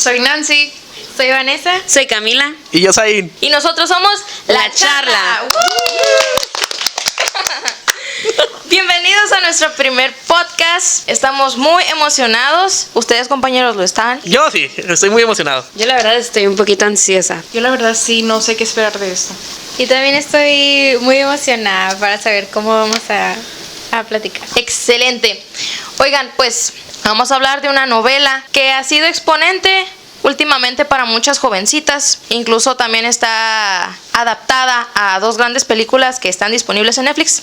Soy Nancy. Soy Vanessa. Soy Camila. Y yo soy. Y nosotros somos La Charla. Bienvenidos a nuestro primer podcast. Estamos muy emocionados. ¿Ustedes, compañeros, lo están? Yo sí, estoy muy emocionado. Yo la verdad estoy un poquito ansiosa. Yo la verdad sí, no sé qué esperar de esto. Y también estoy muy emocionada para saber cómo vamos a platicar. Excelente. Oigan, pues vamos a hablar de una novela que ha sido exponente últimamente para muchas jovencitas. Incluso también está adaptada a dos grandes películas que están disponibles en Netflix.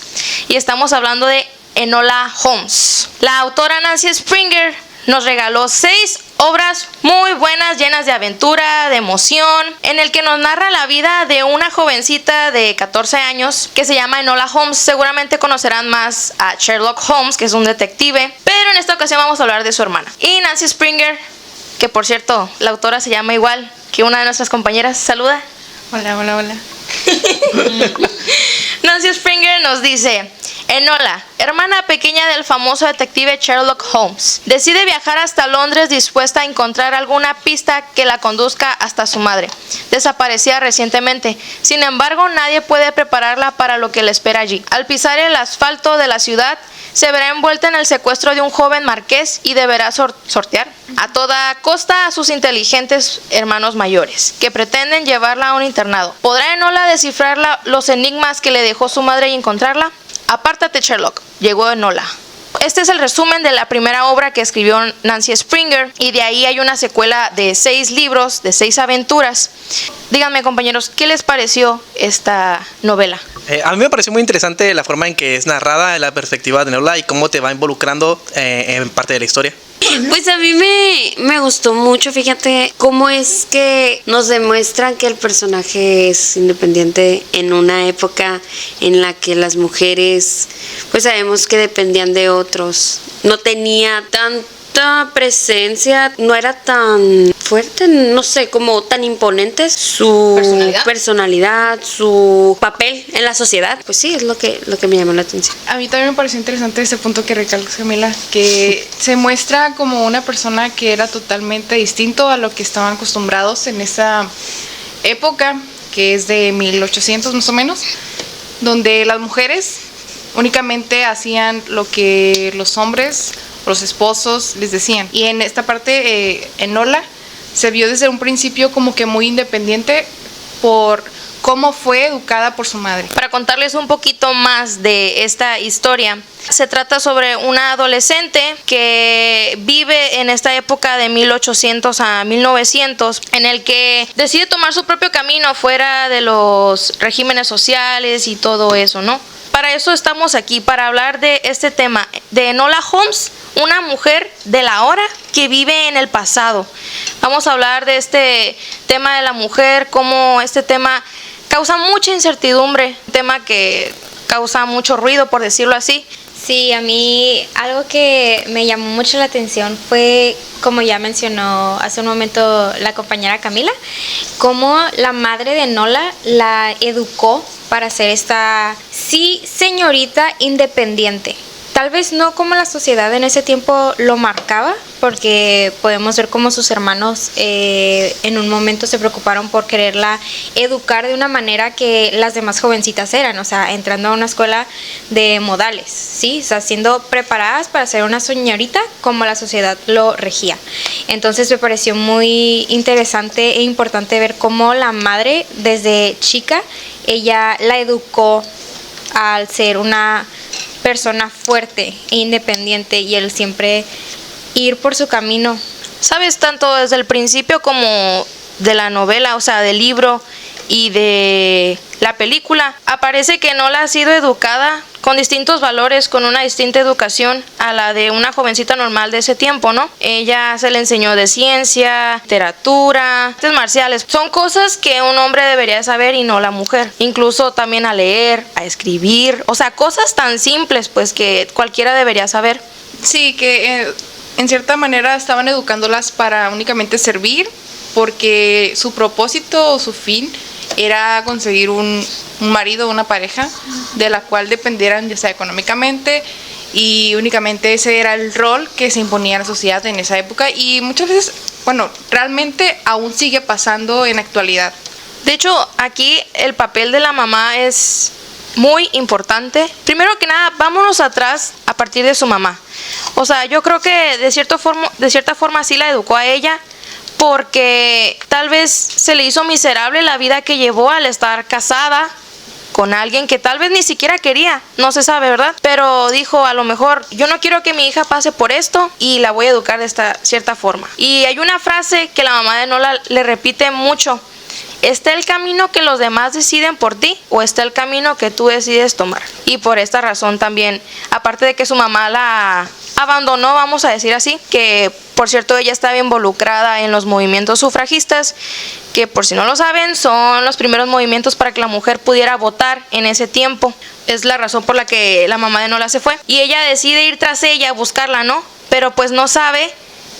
Y estamos hablando de Enola Holmes. La autora Nancy Springer nos regaló 6 obras muy buenas, llenas de aventura, de emoción, en el que nos narra la vida de una jovencita de 14 años que se llama Enola Holmes. Seguramente conocerán más a Sherlock Holmes, que es un detective, pero en esta ocasión vamos a hablar de su hermana. Y Nancy Springer, que por cierto, la autora se llama igual que una de nuestras compañeras. Saluda. Hola, hola, hola. Nancy Springer nos dice: Enola, hermana pequeña del famoso detective Sherlock Holmes, decide viajar hasta Londres dispuesta a encontrar alguna pista que la conduzca hasta su madre, desaparecida recientemente. Sin embargo, nadie puede prepararla para lo que le espera allí. Al pisar el asfalto de la ciudad, se verá envuelta en el secuestro de un joven marqués y deberá sortear a toda costa a sus inteligentes hermanos mayores, que pretenden llevarla a un internado. ¿Podrá Enola descifrar los enigmas que le dejó su madre y encontrarla? Apártate, Sherlock, llegó Enola. Este es el resumen de la primera obra que escribió Nancy Springer, y de ahí hay una secuela de 6 libros, de 6 aventuras. Díganme, compañeros, ¿qué les pareció esta novela? A mí me pareció muy interesante la forma en que es narrada, la perspectiva de Enola y cómo te va involucrando en parte de la historia. Pues a mí me gustó mucho, fíjate cómo es que nos demuestran que el personaje es independiente en una época en la que las mujeres, pues sabemos que dependían de otros, no tenía tanta presencia, no era tan fuerte, no sé, como tan imponente su personalidad, su papel en la sociedad. Pues sí, es lo que me llamó la atención. A mí también me pareció interesante ese punto que recalcas, Camila, que se muestra como una persona que era totalmente distinto a lo que estaban acostumbrados en esa época, que es de 1800 más o menos, donde las mujeres únicamente hacían lo que los hombres, los esposos les decían. Y en esta parte Enola se vio desde un principio como que muy independiente por cómo fue educada por su madre. Para contarles un poquito más de esta historia, se trata sobre una adolescente que vive en esta época de 1800 a 1900, en el que decide tomar su propio camino fuera de los regímenes sociales y todo eso, ¿no? Para eso estamos aquí, para hablar de este tema, de Enola Holmes, una mujer de la hora que vive en el pasado. Vamos a hablar de este tema de la mujer, cómo este tema causa mucha incertidumbre, un tema que causa mucho ruido, por decirlo así. Sí, a mí algo que me llamó mucho la atención fue, como ya mencionó hace un momento la compañera Camila, cómo la madre de Enola la educó para ser esta, sí, señorita independiente. Tal vez no como la sociedad en ese tiempo lo marcaba, porque podemos ver cómo sus hermanos en un momento se preocuparon por quererla educar de una manera que las demás jovencitas eran, o sea, entrando a una escuela de modales, ¿sí? O sea, siendo preparadas para ser una señorita como la sociedad lo regía. Entonces me pareció muy interesante e importante ver cómo la madre, desde chica, ella la educó al ser una persona fuerte e independiente, y él siempre ir por su camino. Sabes, tanto desde el principio como de la novela, o sea, del libro y de la película, aparece que Enola ha sido educada con distintos valores, con una distinta educación a la de una jovencita normal de ese tiempo, ¿no? Ella se le enseñó de ciencia, literatura, artes marciales. Son cosas que un hombre debería saber y no la mujer. Incluso también a leer, a escribir, o sea, cosas tan simples pues que cualquiera debería saber. Sí, que en cierta manera estaban educándolas para únicamente servir, porque su propósito o su fin era conseguir un marido, una pareja de la cual dependieran ya sea económicamente, y únicamente ese era el rol que se imponía en la sociedad en esa época. Y muchas veces bueno, realmente aún sigue pasando en la actualidad. De hecho, aquí el papel de la mamá es muy importante. Primero que nada, vámonos atrás a partir de su mamá. O sea, yo creo que de cierta forma sí la educó a ella, porque tal vez se le hizo miserable la vida que llevó al estar casada con alguien que tal vez ni siquiera quería, no se sabe, ¿verdad? Pero dijo, a lo mejor, yo no quiero que mi hija pase por esto y la voy a educar de esta cierta forma. Y hay una frase que la mamá de Nola le repite mucho: ¿está el camino que los demás deciden por ti o está el camino que tú decides tomar? Y por esta razón también, aparte de que su mamá la abandonó, vamos a decir así, que por cierto ella estaba involucrada en los movimientos sufragistas, que por si no lo saben son los primeros movimientos para que la mujer pudiera votar en ese tiempo. Es la razón por la que la mamá de Nola se fue y ella decide ir tras ella, buscarla, ¿no? Pero pues no sabe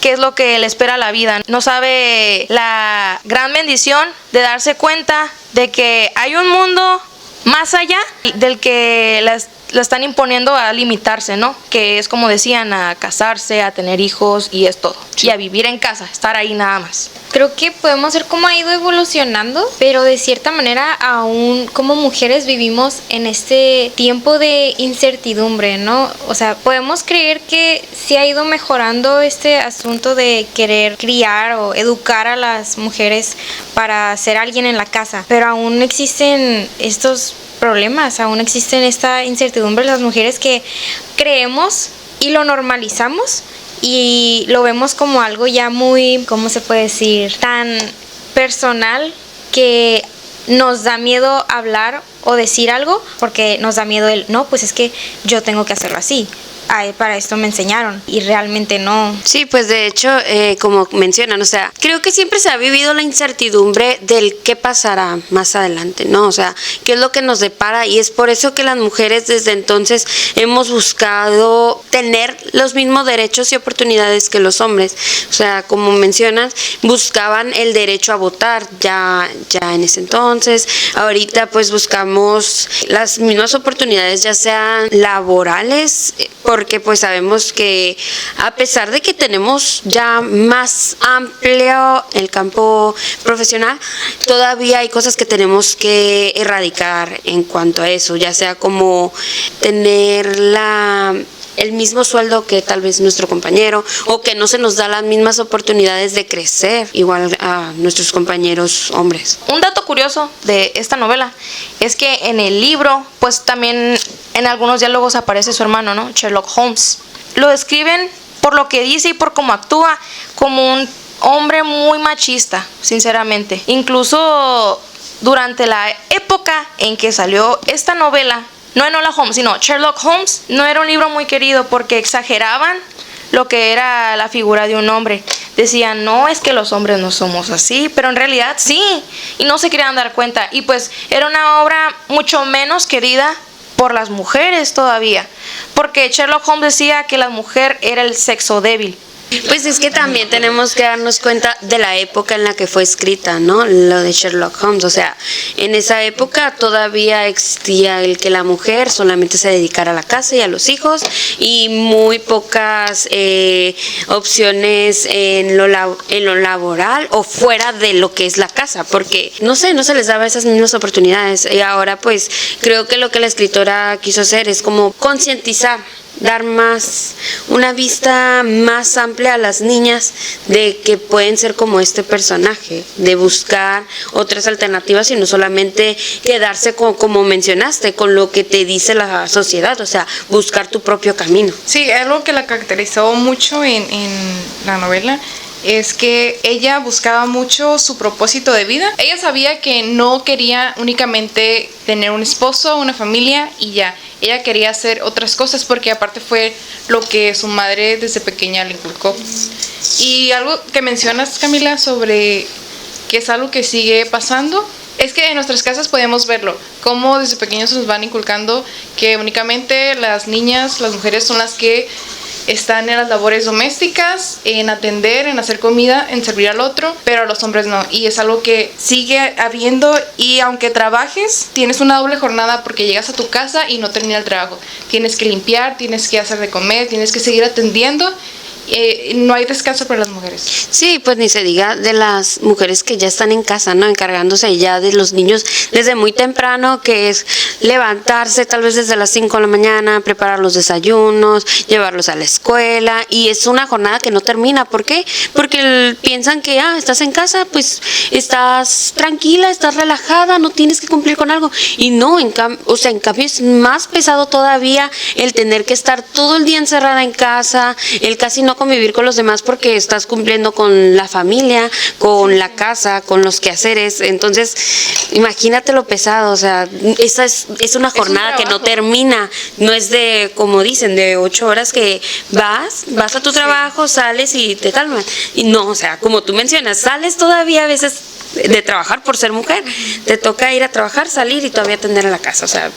qué es lo que le espera a la vida. No sabe la gran bendición de darse cuenta de que hay un mundo más allá del que la están imponiendo a limitarse, ¿no? Que es, como decían, a casarse, a tener hijos y es todo. Y a vivir en casa, estar ahí nada más. Creo que podemos ver cómo ha ido evolucionando, pero de cierta manera aún como mujeres vivimos en este tiempo de incertidumbre, ¿no? O sea, podemos creer que sí ha ido mejorando este asunto de querer criar o educar a las mujeres para ser alguien en la casa, pero aún existen estos problemas, aún existen esta incertidumbre en las mujeres que creemos y lo normalizamos y lo vemos como algo ya muy, ¿cómo se puede decir?, tan personal que nos da miedo hablar o decir algo porque nos da miedo el, no, pues es que yo tengo que hacerlo así. Ay, para esto me enseñaron y realmente no. Sí, pues de hecho, como mencionan, o sea, creo que siempre se ha vivido la incertidumbre del qué pasará más adelante, ¿no? O sea, qué es lo que nos depara y es por eso que las mujeres desde entonces hemos buscado tener los mismos derechos y oportunidades que los hombres. O sea, como mencionas, buscaban el derecho a votar ya en ese entonces. Ahorita pues buscamos las mismas oportunidades, ya sean laborales, porque pues sabemos que a pesar de que tenemos ya más amplio el campo profesional, todavía hay cosas que tenemos que erradicar en cuanto a eso, ya sea como tener el mismo sueldo que tal vez nuestro compañero o que no se nos da las mismas oportunidades de crecer igual a nuestros compañeros hombres. Un dato curioso de esta novela es que en el libro, pues también en algunos diálogos aparece su hermano, ¿no? Sherlock Holmes. Lo describen por lo que dice y por cómo actúa como un hombre muy machista, sinceramente. Incluso durante la época en que salió esta novela, no Enola Holmes, sino Sherlock Holmes, no era un libro muy querido porque exageraban lo que era la figura de un hombre. Decían, no, es que los hombres no somos así, pero en realidad sí, y no se querían dar cuenta. Y pues era una obra mucho menos querida por las mujeres todavía, porque Sherlock Holmes decía que la mujer era el sexo débil. Pues es que también tenemos que darnos cuenta de la época en la que fue escrita, ¿no? Lo de Sherlock Holmes, o sea, en esa época todavía existía el que la mujer solamente se dedicara a la casa y a los hijos y muy pocas opciones en lo laboral o fuera de lo que es la casa, porque no se les daba esas mismas oportunidades y ahora pues creo que lo que la escritora quiso hacer es como concientizar, dar una vista más amplia a las niñas de que pueden ser como este personaje, de buscar otras alternativas y no solamente quedarse como mencionaste, con lo que te dice la sociedad, o sea, buscar tu propio camino. Sí, algo que la caracterizó mucho en la novela es que ella buscaba mucho su propósito de vida. Ella sabía que no quería únicamente tener un esposo, una familia y ya. Ella quería hacer otras cosas porque aparte fue lo que su madre desde pequeña le inculcó. Y algo que mencionas, Camila, sobre que es algo que sigue pasando, es que en nuestras casas podemos verlo, cómo desde pequeños nos van inculcando que únicamente las niñas, las mujeres son las que están en las labores domésticas, en atender, en hacer comida, en servir al otro, pero a los hombres no. Y es algo que sigue habiendo y aunque trabajes, tienes una doble jornada porque llegas a tu casa y no termina el trabajo. Tienes que limpiar, tienes que hacer de comer, tienes que seguir atendiendo no hay descanso para las mujeres. Sí, pues ni se diga de las mujeres que ya están en casa, ¿no? Encargándose ya de los niños desde muy temprano, que es levantarse tal vez desde las 5 de la mañana, preparar los desayunos, llevarlos a la escuela, y es una jornada que no termina. ¿Por qué? Porque piensan que, estás en casa, pues estás tranquila, estás relajada, no tienes que cumplir con algo. Y no, en cambio es más pesado todavía el tener que estar todo el día encerrada en casa, el casi no convivir con los demás porque estás cumpliendo con la familia, con la casa, con los quehaceres. Entonces, imagínate lo pesado, o sea, esa es una jornada que no termina, no es de, como dicen, de 8 horas que vas a tu trabajo, sales y te calmas. Y no, o sea, como tú mencionas, sales todavía a veces de trabajar por ser mujer, te toca ir a trabajar, salir y todavía atender a la casa, o sea,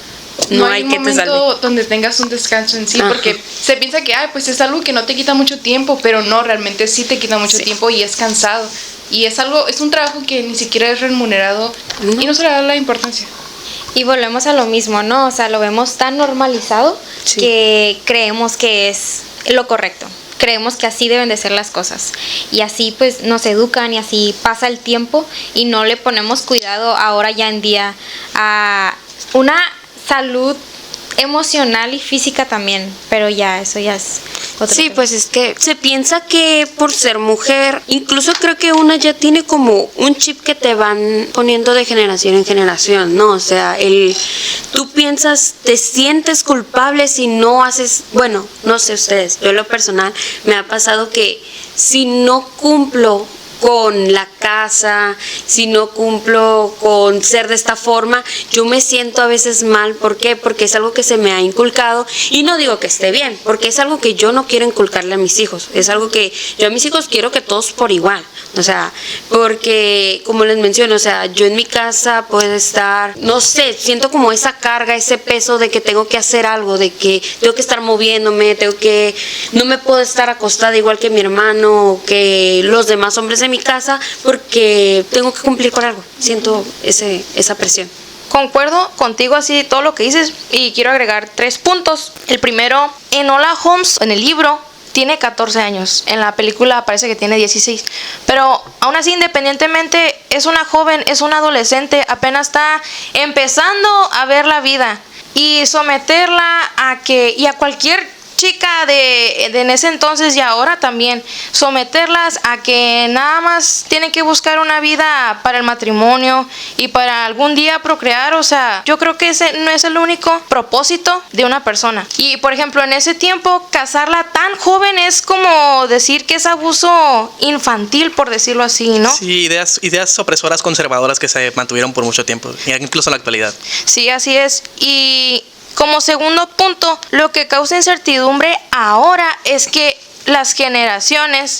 no hay que te salve. No hay un momento donde tengas un descanso en sí, porque se piensa que pues es algo que no te quita mucho tiempo, pero no, realmente sí te quita mucho tiempo y es cansado. Y es un trabajo que ni siquiera es remunerado y no se le da la importancia. Y volvemos a lo mismo, ¿no? O sea, lo vemos tan normalizado que creemos que es lo correcto. Creemos que así deben de ser las cosas. Y así pues nos educan y así pasa el tiempo y no le ponemos cuidado ahora ya en día a una salud emocional y física también, pero eso ya es otro tema. Pues es que se piensa que por ser mujer, incluso creo que una ya tiene como un chip que te van poniendo de generación en generación, ¿no? O sea, tú piensas, te sientes culpable si no haces, bueno, no sé ustedes, yo en lo personal me ha pasado que si no cumplo con la casa, si no cumplo con ser de esta forma, yo me siento a veces mal. ¿Por qué? Porque es algo que se me ha inculcado, y no digo que esté bien, porque es algo que yo no quiero inculcarle a mis hijos, es algo que yo a mis hijos quiero que todos por igual, o sea, porque como les menciono, o sea, yo en mi casa puedo estar, no sé, siento como esa carga, ese peso de que tengo que hacer algo, de que tengo que estar moviéndome, no me puedo estar acostada igual que mi hermano, que los demás hombres de mi casa, porque tengo que cumplir con algo. Siento esa presión. Concuerdo contigo así todo lo que dices y quiero agregar 3 puntos. El primero, Enola Holmes en el libro tiene 14 años, en la película parece que tiene 16, pero aún así, independientemente, es una joven, es una adolescente, apenas está empezando a ver la vida, y someterla y a cualquier chica de en ese entonces y ahora también, someterlas a que nada más tienen que buscar una vida para el matrimonio y para algún día procrear, o sea, yo creo que ese no es el único propósito de una persona. Y por ejemplo, en ese tiempo, casarla tan joven es como decir que es abuso infantil, por decirlo así, ¿no? Sí, ideas opresoras conservadoras que se mantuvieron por mucho tiempo, incluso en la actualidad. Sí, así es. Y como segundo punto, lo que causa incertidumbre ahora es que las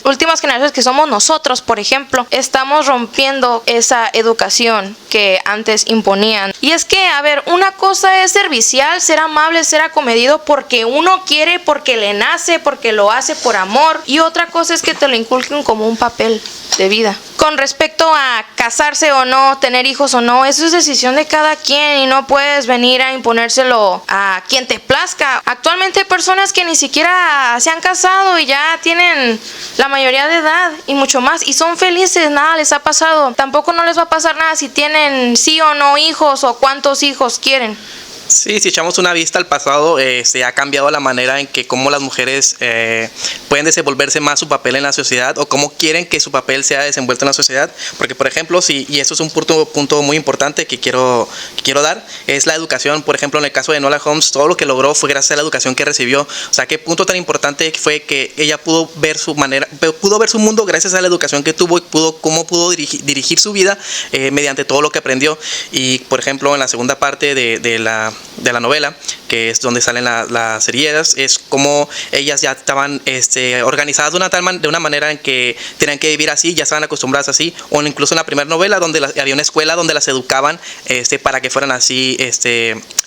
últimas generaciones que somos nosotros, por ejemplo, estamos rompiendo esa educación que antes imponían. Y es que, a ver, una cosa es servicial, ser amable, ser acomedido porque uno quiere, porque le nace, porque lo hace por amor. Y otra cosa es que te lo inculquen como un papel de vida. Con respecto a casarse o no, tener hijos o no, eso es decisión de cada quien y no puedes venir a imponérselo a quien te plazca. Actualmente hay personas que ni siquiera se han casado y ya tienen la mayoría de edad y mucho más y son felices, nada les ha pasado. Tampoco no les va a pasar nada si tienen sí o no hijos o cuántos hijos quieren. Sí, si echamos una vista al pasado, se ha cambiado la manera en que cómo las mujeres pueden desenvolverse más su papel en la sociedad o cómo quieren que su papel sea desenvuelto en la sociedad. Porque, por ejemplo, y esto es un punto muy importante que quiero dar, es la educación. Por ejemplo, en el caso de Enola Holmes, todo lo que logró fue gracias a la educación que recibió. O sea, qué punto tan importante fue que ella pudo ver su mundo gracias a la educación que tuvo y cómo pudo dirigir su vida mediante todo lo que aprendió. Y, por ejemplo, en la segunda parte de la novela, que es donde salen las heridas, es como ellas ya estaban organizadas de una manera en que tenían que vivir así, ya estaban acostumbradas así, o incluso en la primera novela donde había una escuela donde las educaban para que fueran así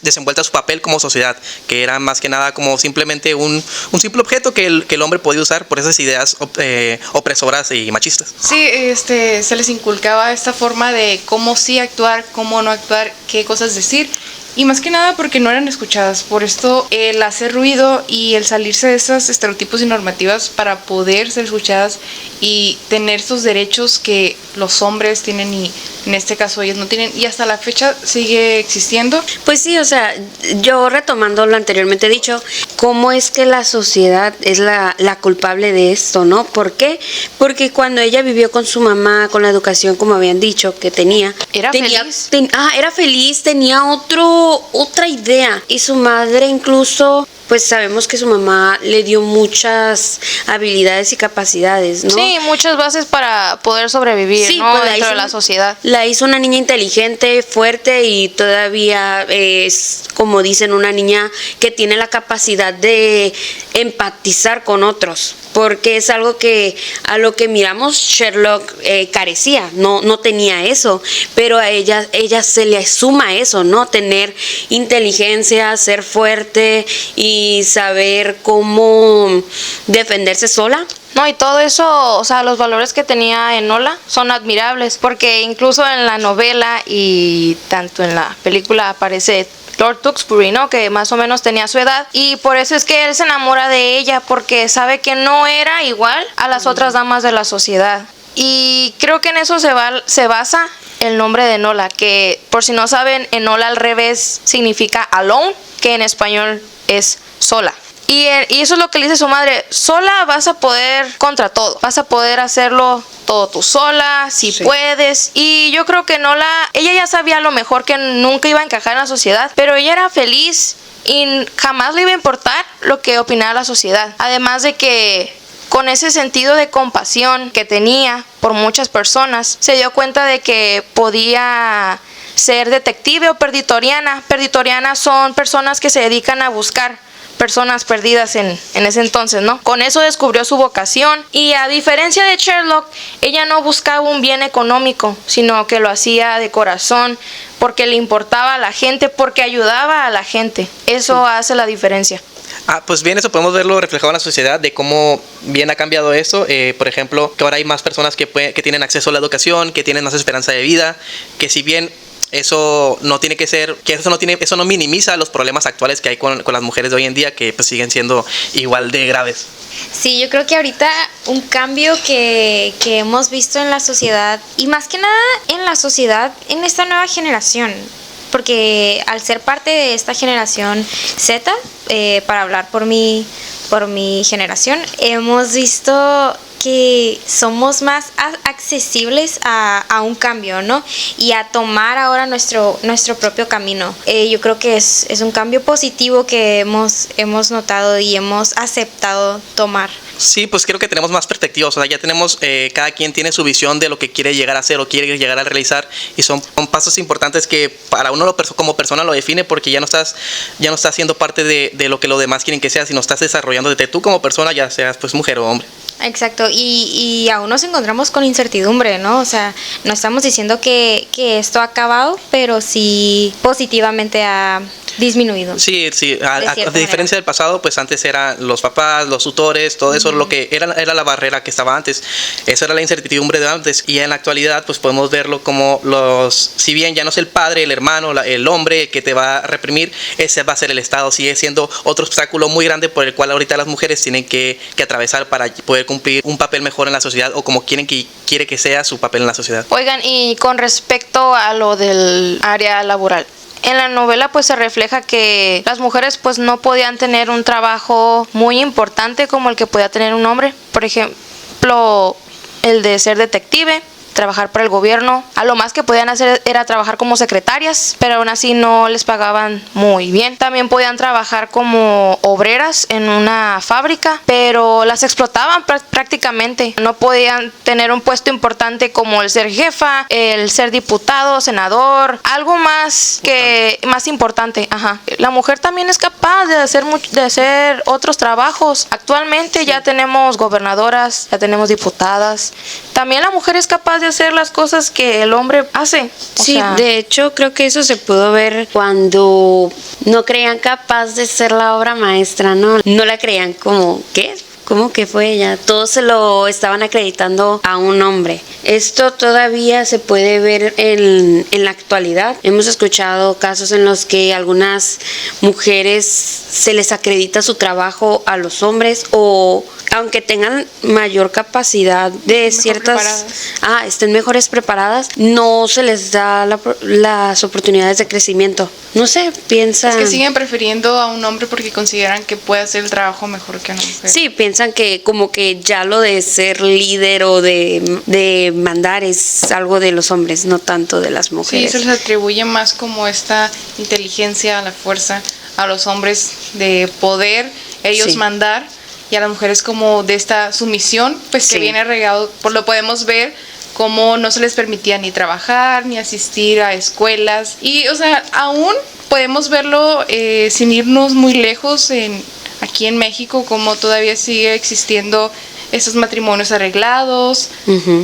desenvueltas su papel como sociedad, que era más que nada como simplemente un simple objeto que el hombre podía usar por esas ideas opresoras y machistas. Sí, se les inculcaba esta forma de cómo sí actuar, cómo no actuar, qué cosas decir. Y más que nada porque no eran escuchadas. Por esto el hacer ruido y el salirse de esos estereotipos y normativas para poder ser escuchadas y tener sus derechos que los hombres tienen y en este caso ellos no tienen, y hasta la fecha sigue existiendo. Pues sí, o sea, yo retomando lo anteriormente dicho, ¿cómo es que la sociedad es la culpable de esto, no? ¿Por qué? Porque cuando ella vivió con su mamá, con la educación, como habían dicho, que tenía... Feliz. Era feliz, tenía otra idea. Y su madre incluso... Pues sabemos que su mamá le dio muchas habilidades y capacidades, ¿no? Sí, muchas bases para poder sobrevivir, Sí, ¿no? pues Dentro de la sociedad. La hizo una niña inteligente, fuerte y todavía es, como dicen, una niña que tiene la capacidad de empatizar con otros. Porque es algo que a lo que miramos Sherlock carecía, no tenía eso, pero a ella se le suma eso, ¿no? Tener inteligencia, ser fuerte y saber cómo defenderse sola. No, y todo eso, o sea, los valores que tenía Enola son admirables, porque incluso en la novela y tanto en la película aparece Lord Tewkesbury, ¿no? Que más o menos tenía su edad, y por eso es que él se enamora de ella, porque sabe que no era igual a las otras damas de la sociedad. Y creo que en eso se basa el nombre de Enola, que por si no saben, Enola al revés significa alone, que en español es sola. Y eso es lo que le dice su madre: sola vas a poder contra todo, vas a poder hacerlo todo tú sola, si sí puedes. Y yo creo que ella ya sabía a lo mejor que nunca iba a encajar en la sociedad, pero ella era feliz y jamás le iba a importar lo que opinara la sociedad. Además de que con ese sentido de compasión que tenía por muchas personas, se dio cuenta de que podía ser detective o perditoriana. Perditorianas son personas que se dedican a buscar personas perdidas en ese entonces, ¿no? Con eso descubrió su vocación, y a diferencia de Sherlock, ella no buscaba un bien económico, sino que lo hacía de corazón, porque le importaba a la gente, porque ayudaba a la gente. Eso hace la diferencia. Pues bien, eso podemos verlo reflejado en la sociedad, de cómo bien ha cambiado eso. Por ejemplo, que ahora hay más personas que tienen acceso a la educación, que tienen más esperanza de vida, que si bien eso no tiene que ser, que eso no minimiza los problemas actuales que hay con las mujeres de hoy en día, que pues siguen siendo igual de graves. Sí, yo creo que ahorita un cambio que hemos visto en la sociedad, y más que nada en la sociedad, en esta nueva generación, porque al ser parte de esta generación Z, para hablar por mi generación, hemos visto que somos más accesibles a un cambio, ¿no? Y a tomar ahora nuestro propio camino. Yo creo que es un cambio positivo que hemos notado y hemos aceptado tomar. Sí, pues creo que tenemos más perspectivas, o sea, ya tenemos, cada quien tiene su visión de lo que quiere llegar a hacer o quiere llegar a realizar, y son pasos importantes que para uno como persona lo define, porque ya no estás siendo parte de lo que los demás quieren que seas, sino estás desarrollándote tú como persona, ya seas pues mujer o hombre. Exacto, y aún nos encontramos con incertidumbre, ¿no? O sea, no estamos diciendo que esto ha acabado, pero sí positivamente ha disminuido. Sí, a diferencia del pasado, pues antes eran los papás, los tutores, todo eso, lo que era la barrera que estaba antes. Eso era la incertidumbre de antes, y en la actualidad pues podemos verlo como si bien ya no es el padre, el hermano, el hombre que te va a reprimir, ese va a ser el Estado. Sigue siendo otro obstáculo muy grande por el cual ahorita las mujeres tienen que atravesar para poder cumplir un papel mejor en la sociedad, o como quiere que sea su papel en la sociedad. Oigan, y con respecto a lo del área laboral, en la novela pues se refleja que las mujeres pues no podían tener un trabajo muy importante como el que podía tener un hombre. Por ejemplo, el de ser detective, trabajar para el gobierno. A lo más que podían hacer era trabajar como secretarias, pero aún así no les pagaban muy bien. También podían trabajar como obreras en una fábrica, pero las explotaban prácticamente. No podían tener un puesto importante como el ser jefa, el ser diputado, senador, algo más importante. Ajá. La mujer también es capaz de hacer otros trabajos. Actualmente ya tenemos gobernadoras, ya tenemos diputadas. También la mujer es capaz de hacer las cosas que el hombre hace. Sí, de hecho creo que eso se pudo ver cuando no creían capaz de ser la obra maestra, ¿no? No la creían como, ¿qué? ¿Cómo que fue ella? Todos se lo estaban acreditando a un hombre. Esto todavía se puede ver en la actualidad. Hemos escuchado casos en los que algunas mujeres se les acredita su trabajo a los hombres, o aunque tengan mayor capacidad de ciertas... estén mejores preparadas, no se les da las oportunidades de crecimiento. No sé, piensan... Es que siguen prefiriendo a un hombre porque consideran que puede hacer el trabajo mejor que una mujer. Sí, piensan que como que ya lo de ser líder o de mandar es algo de los hombres, no tanto de las mujeres. Sí, se les atribuye más como esta inteligencia, la fuerza a los hombres de poder ellos mandar, y a las mujeres como de esta sumisión, pues que viene regado, por lo podemos ver como no se les permitía ni trabajar, ni asistir a escuelas. Y, o sea, aún podemos verlo sin irnos muy lejos aquí en México, como todavía sigue existiendo esos matrimonios arreglados,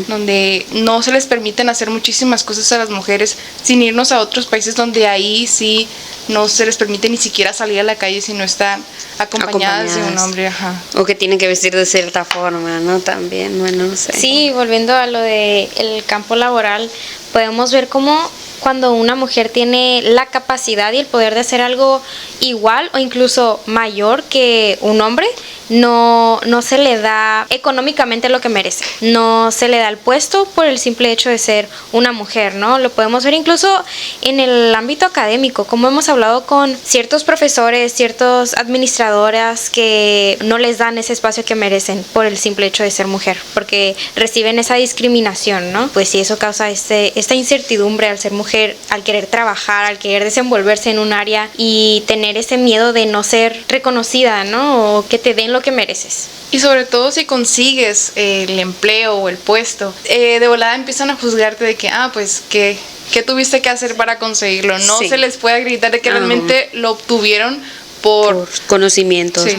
donde no se les permiten hacer muchísimas cosas a las mujeres, sin irnos a otros países donde ahí sí no se les permite ni siquiera salir a la calle si no están acompañadas de un hombre. O que tienen que vestir de cierta forma, ¿no? También, bueno, no sé. Sí, volviendo a lo del campo laboral, podemos ver cómo cuando una mujer tiene la capacidad y el poder de hacer algo igual o incluso mayor que un hombre, no se le da económicamente lo que merece. No se le da el puesto por el simple hecho de ser una mujer, ¿no? Lo podemos ver incluso en el ámbito académico, como hemos hablado con ciertos profesores, ciertas administradoras que no les dan ese espacio que merecen por el simple hecho de ser mujer, porque reciben esa discriminación, ¿no? Pues sí, eso causa esta incertidumbre al ser mujer, al querer trabajar, al querer desenvolverse en un área y tener ese miedo de no ser reconocida, ¿no? O que te den lo que mereces. Y sobre todo si consigues el empleo o el puesto, de volada empiezan a juzgarte de que, pues, ¿qué tuviste que hacer para conseguirlo? No se les puede acreditar de que realmente lo obtuvieron por conocimientos. Sí.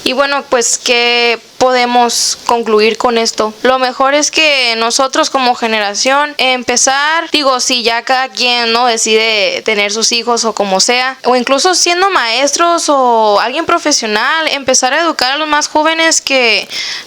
Y bueno, pues, ¿qué podemos concluir con esto? Lo mejor es que nosotros como generación empezar, si ya cada quien no decide tener sus hijos o como sea, o incluso siendo maestros o alguien profesional, empezar a educar a los más jóvenes que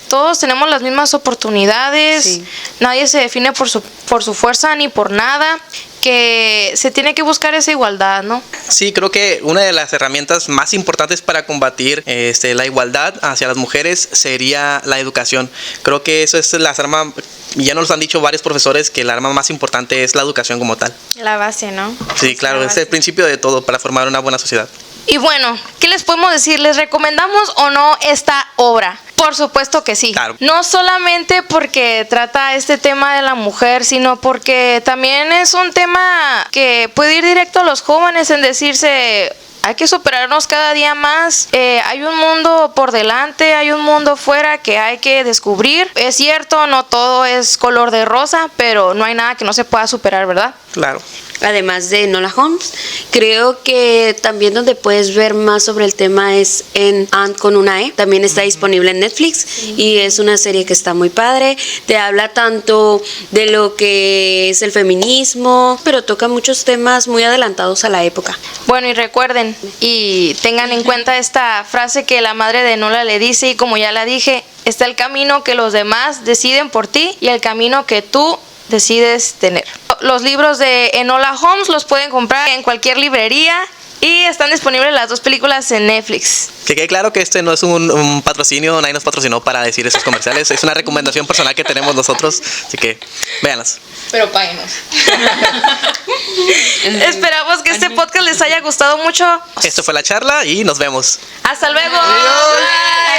todos tenemos las mismas oportunidades, nadie se define por su fuerza ni por nada, que se tiene que buscar esa igualdad, ¿no? Sí, creo que una de las herramientas más importantes para combatir la igualdad hacia las mujeres sería la educación. Creo que eso es las armas, ya nos lo han dicho varios profesores, que el arma más importante es la educación como tal. La base, ¿no? Sí, claro, es el principio de todo para formar una buena sociedad. Y bueno, ¿qué les podemos decir? ¿Les recomendamos o no esta obra? Por supuesto que sí. Claro. No solamente porque trata este tema de la mujer, sino porque también es un tema que puede ir directo a los jóvenes en decirse... Hay que superarnos cada día más, hay un mundo por delante, hay un mundo fuera que hay que descubrir. Es cierto, no todo es color de rosa, pero no hay nada que no se pueda superar, ¿verdad? Claro. Además de Enola Holmes, creo que también donde puedes ver más sobre el tema es en Ant con una E. También está disponible en Netflix y es una serie que está muy padre. Te habla tanto de lo que es el feminismo, pero toca muchos temas muy adelantados a la época. Bueno, y recuerden y tengan en cuenta esta frase que la madre de Enola le dice, y como ya la dije, está el camino que los demás deciden por ti y el camino que tú decides tener. Los libros de Enola Holmes los pueden comprar en cualquier librería y están disponibles las 2 películas en Netflix. Que quede claro que este no es un patrocinio, nadie nos patrocinó para decir esos comerciales, es una recomendación personal que tenemos nosotros, así que véanlas. Pero páguenos. Esperamos que este podcast les haya gustado mucho. Esto fue la charla y nos vemos. Hasta luego. Adiós. Bye.